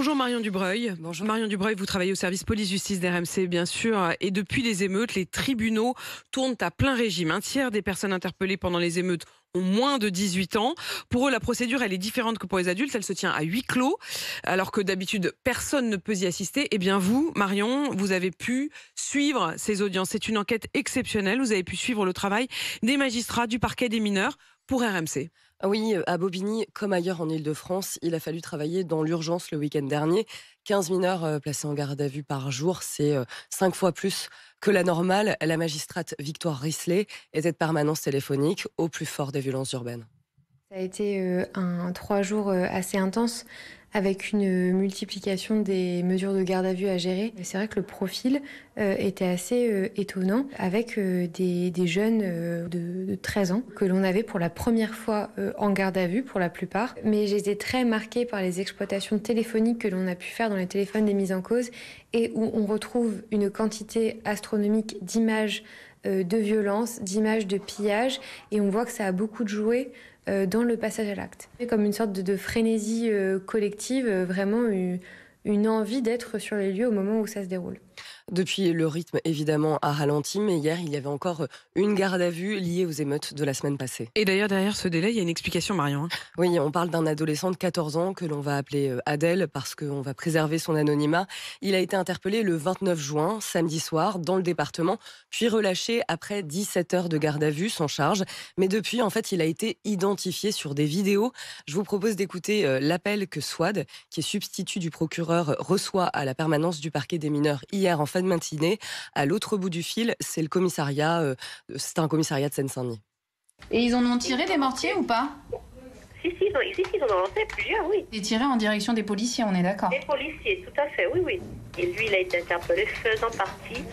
Bonjour Marion Dubreuil. Bonjour. Marion Dubreuil, vous travaillez au service police-justice d'RMC, bien sûr. Et depuis les émeutes, les tribunaux tournent à plein régime. Un tiers des personnes interpellées pendant les émeutes ont moins de 18 ans. Pour eux, la procédure, elle est différente que pour les adultes. Elle se tient à huis clos, alors que d'habitude, personne ne peut y assister. Eh bien, vous, Marion, vous avez pu suivre ces audiences. C'est une enquête exceptionnelle. Vous avez pu suivre le travail des magistrats du parquet des mineurs pour RMC. Oui, à Bobigny, comme ailleurs en Île-de-France, il a fallu travailler dans l'urgence le week-end dernier. 15 mineurs placés en garde à vue par jour, c'est 5 fois plus que la normale. La magistrate Victoire Risley était de permanence téléphonique au plus fort des violences urbaines. Ça a été 3 jours assez intenses avec une multiplication des mesures de garde à vue à gérer. C'est vrai que le profil était assez étonnant avec des jeunes de 13 ans que l'on avait pour la première fois en garde à vue pour la plupart. Mais j'ai été très marquée par les exploitations téléphoniques que l'on a pu faire dans les téléphones des mises en cause et où on retrouve une quantité astronomique d'images de violence, d'images de pillage et on voit que ça a beaucoup de joué dans le passage à l'acte. Comme une sorte de frénésie collective, vraiment une envie d'être sur les lieux au moment où ça se déroule. Depuis, le rythme évidemment a ralenti, mais hier, il y avait encore une garde à vue liée aux émeutes de la semaine passée. Et d'ailleurs, derrière ce délai, il y a une explication, Marion. Oui, on parle d'un adolescent de 14 ans que l'on va appeler Adèle parce qu'on va préserver son anonymat. Il a été interpellé le 29 juin, samedi soir, dans le département, puis relâché après 17 heures de garde à vue sans charge. Mais depuis, en fait, il a été identifié sur des vidéos. Je vous propose d'écouter l'appel que Swad, qui est substitut du procureur, reçoit à la permanence du parquet des mineurs hier en fin de matinée. À l'autre bout du fil, c'est le commissariat, c'est un commissariat de Seine-Saint-Denis. Et ils en ont tiré des mortiers ou pas? Si, ils en ont lancé plusieurs, oui. Des tirés en direction des policiers, on est d'accord. Des policiers, tout à fait, oui, oui. Et lui, il a été interpellé faisant partie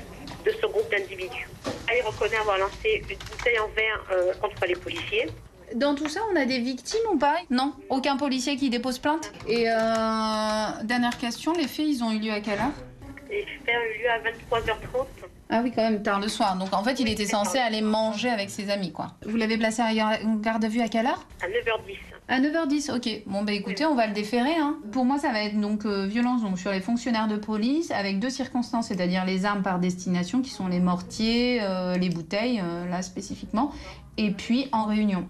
de ce groupe d'individus. Il reconnaît avoir lancé une bouteille en verre contre les policiers. Dans tout ça, on a des victimes ou pas? Non, aucun policier qui dépose plainte. Et dernière question, les faits, ils ont eu lieu à quelle heure? Les faits ont eu lieu à 23h30. Ah oui, quand même, tard le soir. Donc en fait, il était censé aller manger avec ses amis, quoi. Vous l'avez placé en garde à vue à quelle heure? À 9h10. À 9h10, ok. Bon, bah écoutez, on va le déférer. Hein. Pour moi, ça va être donc violence donc, sur les fonctionnaires de police avec 2 circonstances, c'est-à-dire les armes par destination, qui sont les mortiers, les bouteilles, là spécifiquement, et puis en réunion.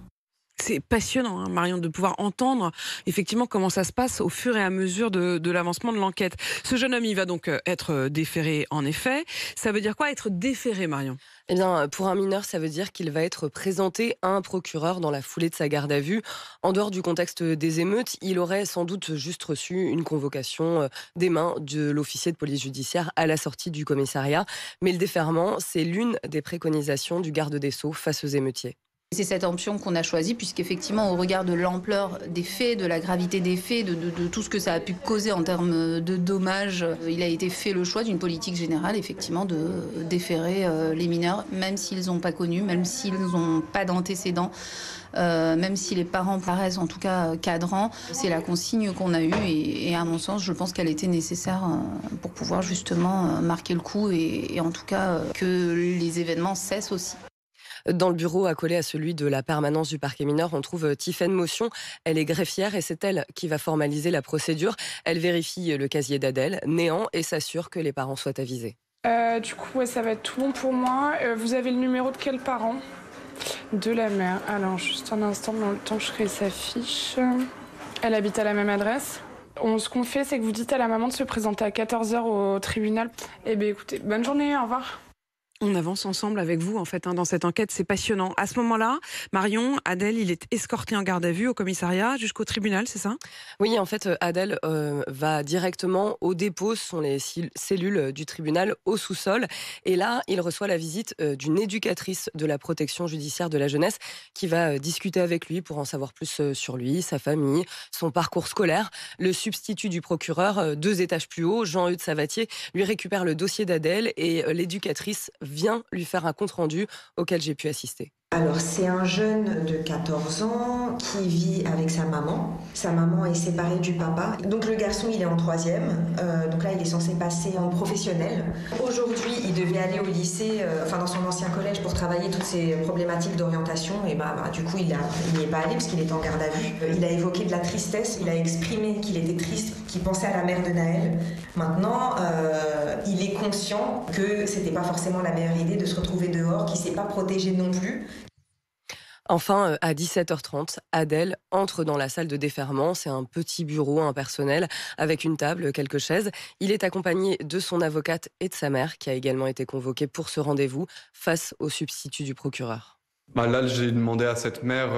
C'est passionnant, hein, Marion, de pouvoir entendre effectivement comment ça se passe au fur et à mesure de l'avancement de l'enquête. Ce jeune homme, il va donc être déféré, en effet. Ça veut dire quoi, être déféré, Marion? Eh bien, pour un mineur, ça veut dire qu'il va être présenté à un procureur dans la foulée de sa garde à vue. En dehors du contexte des émeutes, il aurait sans doute juste reçu une convocation des mains de l'officier de police judiciaire à la sortie du commissariat. Mais le déferment, c'est l'une des préconisations du garde des Sceaux face aux émeutiers. C'est cette option qu'on a choisie, puisqu'effectivement, au regard de l'ampleur des faits, de la gravité des faits, de tout ce que ça a pu causer en termes de dommages, il a été fait le choix d'une politique générale, effectivement, de déférer les mineurs, même s'ils n'ont pas connu, même s'ils n'ont pas d'antécédents, même si les parents paraissent en tout cas cadrants. C'est la consigne qu'on a eue et à mon sens, je pense qu'elle était nécessaire pour pouvoir justement marquer le coup et en tout cas que les événements cessent aussi. Dans le bureau accolé à celui de la permanence du parquet mineur, on trouve Tiffaine Motion. Elle est greffière et c'est elle qui va formaliser la procédure. Elle vérifie le casier d'Adèle, néant, et s'assure que les parents soient avisés. Du coup, ouais, ça va être tout bon pour moi. Vous avez le numéro de quel parent? De la mère. Alors, juste un instant, dans le temps, je crée sa fiche. Elle habite à la même adresse. Ce qu'on fait, c'est que vous dites à la maman de se présenter à 14h au tribunal. Eh bien, écoutez, bonne journée, au revoir. On avance ensemble avec vous, en fait, dans cette enquête, c'est passionnant. À ce moment-là, Marion, Adèle, il est escorté en garde à vue au commissariat jusqu'au tribunal, c'est ça? Oui, en fait, Adèle va directement au dépôt, ce sont les cellules du tribunal, au sous-sol. Et là, il reçoit la visite d'une éducatrice de la protection judiciaire de la jeunesse qui va discuter avec lui pour en savoir plus sur lui, sa famille, son parcours scolaire. Le substitut du procureur, 2 étages plus haut, Jean-Eudes Savatier, lui récupère le dossier d'Adèle et l'éducatrice vient lui faire un compte-rendu auquel j'ai pu assister. Alors c'est un jeune de 14 ans qui vit avec sa maman. Sa maman est séparée du papa. Donc le garçon il est en 3e. Donc là il est censé passer en professionnel. Aujourd'hui il devait aller au lycée, dans son ancien collège pour travailler toutes ces problématiques d'orientation. Et du coup il n'y est pas allé parce qu'il était en garde à vue. Il a évoqué de la tristesse. Il a exprimé qu'il était triste, qu'il pensait à la mère de Naël. Maintenant il est conscient que c'était pas forcément la meilleure idée de se retrouver dehors, qu'il s'est pas protégé non plus. Enfin, à 17h30, Adèle entre dans la salle de déferment. C'est un petit bureau impersonnel avec une table, quelques chaises. Il est accompagné de son avocate et de sa mère qui a également été convoquée pour ce rendez-vous face au substitut du procureur. Là, j'ai demandé à cette mère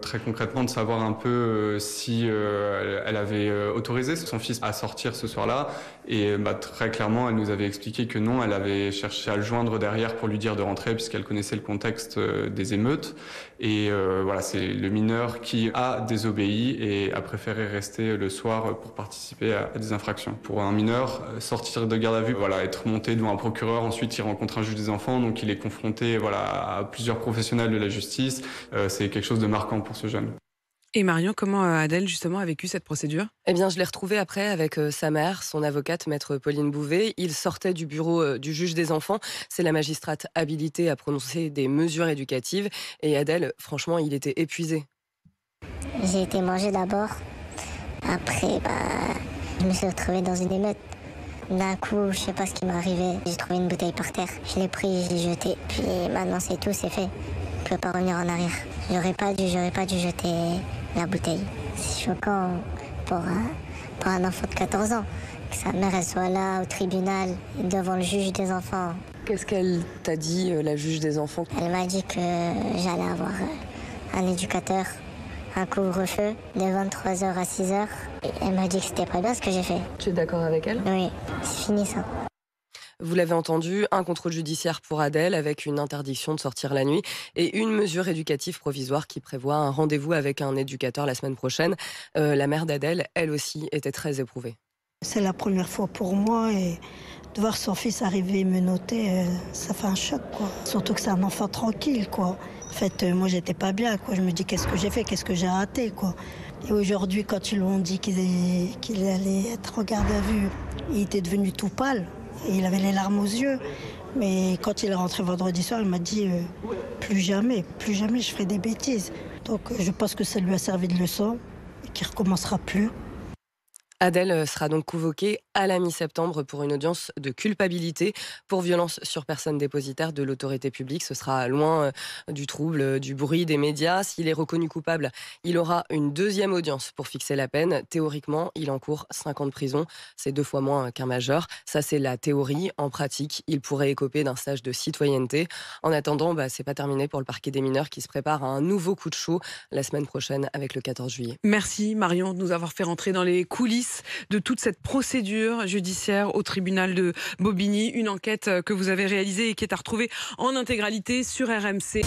très concrètement de savoir un peu si elle avait autorisé son fils à sortir ce soir-là. Et très clairement, elle nous avait expliqué que non, elle avait cherché à le joindre derrière pour lui dire de rentrer puisqu'elle connaissait le contexte des émeutes. Et c'est le mineur qui a désobéi et a préféré rester le soir pour participer à des infractions. Pour un mineur, sortir de garde à vue, être monté devant un procureur, ensuite il rencontre un juge des enfants, donc il est confronté à plusieurs professionnels de la justice. C'est quelque chose de marquant pour ce jeune. Et Marion, comment Adèle justement a vécu cette procédure ? Eh bien, je l'ai retrouvé après avec sa mère, son avocate, maître Pauline Bouvet. Il sortait du bureau du juge des enfants. C'est la magistrate habilitée à prononcer des mesures éducatives. Et Adèle, franchement, il était épuisé. J'ai été mangée d'abord. Après, je me suis retrouvée dans une émeute. D'un coup, je sais pas ce qui m'est arrivé. J'ai trouvé une bouteille par terre. Je l'ai prise, je l'ai jetée. Puis maintenant, c'est tout, c'est fait. Je peux pas revenir en arrière. J'aurais pas dû jeter la bouteille. C'est choquant pour un enfant de 14 ans. Que sa mère, elle soit là, au tribunal, devant le juge des enfants. Qu'est-ce qu'elle t'a dit, la juge des enfants ? Elle m'a dit que j'allais avoir un éducateur, un couvre-feu de 23h à 6h. Et elle m'a dit que c'était pas bien ce que j'ai fait. Tu es d'accord avec elle ? Oui, c'est fini ça. Vous l'avez entendu, un contrôle judiciaire pour Adèle avec une interdiction de sortir la nuit et une mesure éducative provisoire qui prévoit un rendez-vous avec un éducateur la semaine prochaine. La mère d'Adèle, elle aussi, était très éprouvée. C'est la première fois pour moi et de voir son fils arriver menotté, ça fait un choc, quoi. Surtout que c'est un enfant tranquille, quoi. En fait, moi, j'étais pas bien, quoi. Je me dis, qu'est-ce que j'ai fait, qu'est-ce que j'ai raté, quoi. Et aujourd'hui, quand ils lui ont dit qu'il allait être en garde à vue, il était devenu tout pâle. Et il avait les larmes aux yeux. Mais quand il est rentré vendredi soir, il m'a dit plus jamais je ferai des bêtises. Donc je pense que ça lui a servi de leçon et qu'il ne recommencera plus. Adèle sera donc convoquée à la mi-septembre pour une audience de culpabilité pour violence sur personne dépositaire de l'autorité publique. Ce sera loin du trouble, du bruit des médias. S'il est reconnu coupable, il aura une deuxième audience pour fixer la peine. Théoriquement, il encourt 5 ans de prison. C'est 2 fois moins qu'un majeur. Ça, c'est la théorie. En pratique, il pourrait écoper d'un stage de citoyenneté. En attendant, c'est pas terminé pour le parquet des mineurs qui se prépare à un nouveau coup de chaud la semaine prochaine avec le 14 juillet. Merci Marion de nous avoir fait rentrer dans les coulisses de toute cette procédure judiciaire au tribunal de Bobigny. Une enquête que vous avez réalisée et qui est à retrouver en intégralité sur RMC.